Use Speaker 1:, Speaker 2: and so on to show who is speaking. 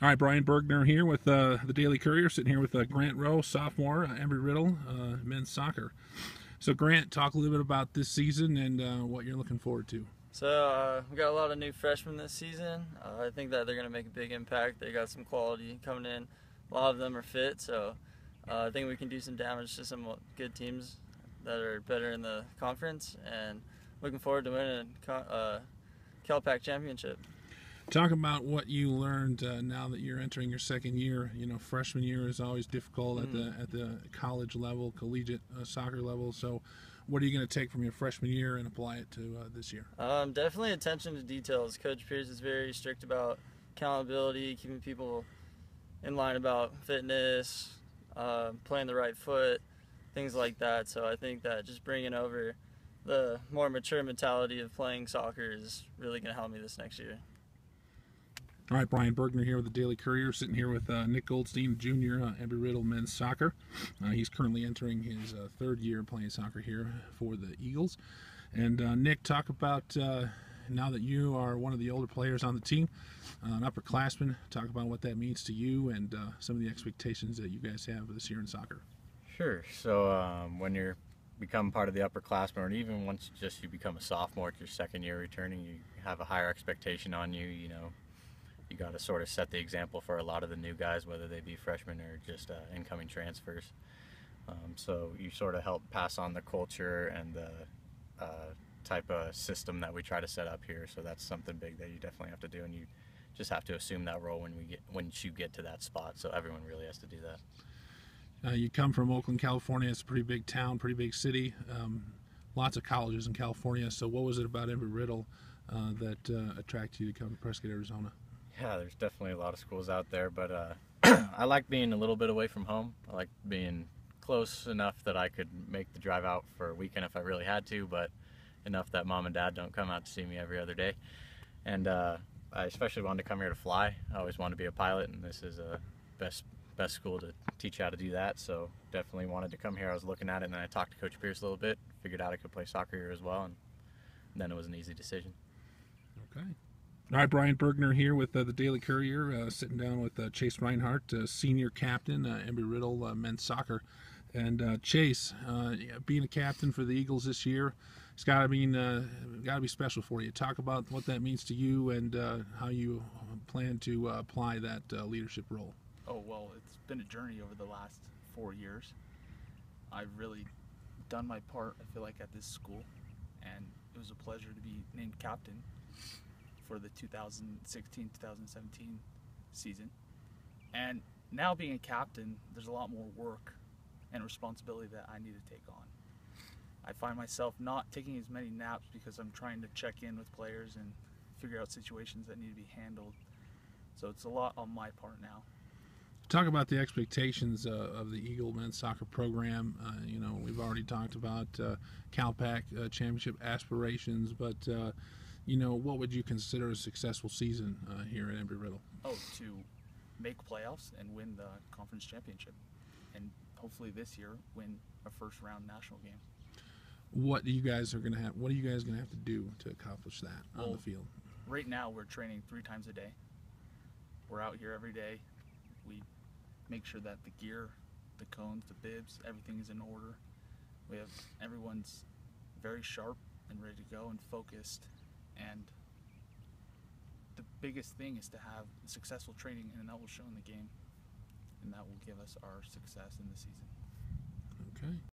Speaker 1: All right, Brian Bergner here with the Daily Courier, sitting here with Grant Rowe, sophomore, Embry-Riddle, men's soccer. So, Grant, talk a little bit about this season and what you're looking forward to.
Speaker 2: We got a lot of new freshmen this season. I think that they're going to make a big impact. They got some quality coming in. A lot of them are fit, so I think we can do some damage to some good teams that are better in the conference. And looking forward to winning a cal-pac championship.
Speaker 1: Talk about what you learned now that you're entering your second year. You know, freshman year is always difficult at the college level, collegiate soccer level. So, what are you going to take from your freshman year and apply it to this year?
Speaker 2: Definitely attention to details. Coach Pierce is very strict about accountability, keeping people in line about fitness, playing the right foot, things like that. So I think that just bringing over the more mature mentality of playing soccer is really going to help me this next year.
Speaker 1: All right, Brian Bergner here with the Daily Courier, sitting here with Nick Goldstein Jr., Embry-Riddle men's soccer. He's currently entering his third year playing soccer here for the Eagles. And Nick, talk about now that you are one of the older players on the team, an upperclassman, talk about what that means to you and some of the expectations that you guys have this year in soccer.
Speaker 3: Sure. So when you're become part of the upperclassmen, or even once just you become a sophomore at your second year returning, you have a higher expectation on you. You know, you got to sort of set the example for a lot of the new guys, whether they be freshmen or just incoming transfers. So you sort of help pass on the culture and the type of system that we try to set up here. So that's something big that you definitely have to do, and you just have to assume that role once you get to that spot. So everyone really has to do that.
Speaker 1: You come from Oakland, California. It's a pretty big town, pretty big city. Lots of colleges in California. So what was it about Embry-Riddle that attracted you to come to Prescott, Arizona?
Speaker 3: Yeah, there's definitely a lot of schools out there, but I like being a little bit away from home. I like being close enough that I could make the drive out for a weekend if I really had to, but enough that mom and dad don't come out to see me every other day. And I especially wanted to come here to fly. I always wanted to be a pilot, and this is a best school to teach you how to do that. So definitely wanted to come here. I was looking at it, and then I talked to Coach Pierce a little bit, figured out I could play soccer here as well, and then it was an easy decision.
Speaker 1: Okay. All right, Brian Bergner here with the Daily Courier, sitting down with Chase Rinehart, senior captain, Embry-Riddle men's soccer. And Chase, being a captain for the Eagles this year, it's got to be special for you. Talk about what that means to you and how you plan to apply that leadership role.
Speaker 4: Oh, well, it's been a journey over the last 4 years. I've really done my part, I feel like, at this school, and it was a pleasure to be named captain for the 2016-2017 season. And now being a captain, there's a lot more work and responsibility that I need to take on. I find myself not taking as many naps because I'm trying to check in with players and figure out situations that need to be handled. So it's a lot on my part now.
Speaker 1: Talk about the expectations of the Eagle men's soccer program. You know, we've already talked about cal-pac championship aspirations, but you know, what would you consider a successful season here at Embry-Riddle?
Speaker 4: Oh, to make playoffs and win the conference championship, and hopefully this year win a first-round national game.
Speaker 1: What are you guys going to have to do to accomplish that on the field?
Speaker 4: Right now, we're training 3 times a day. We're out here every day. We make sure that the gear, the cones, the bibs, everything is in order. Everyone's very sharp and ready to go and focused. And the biggest thing is to have successful training, and that will show in the game, and that will give us our success in the season.
Speaker 1: Okay.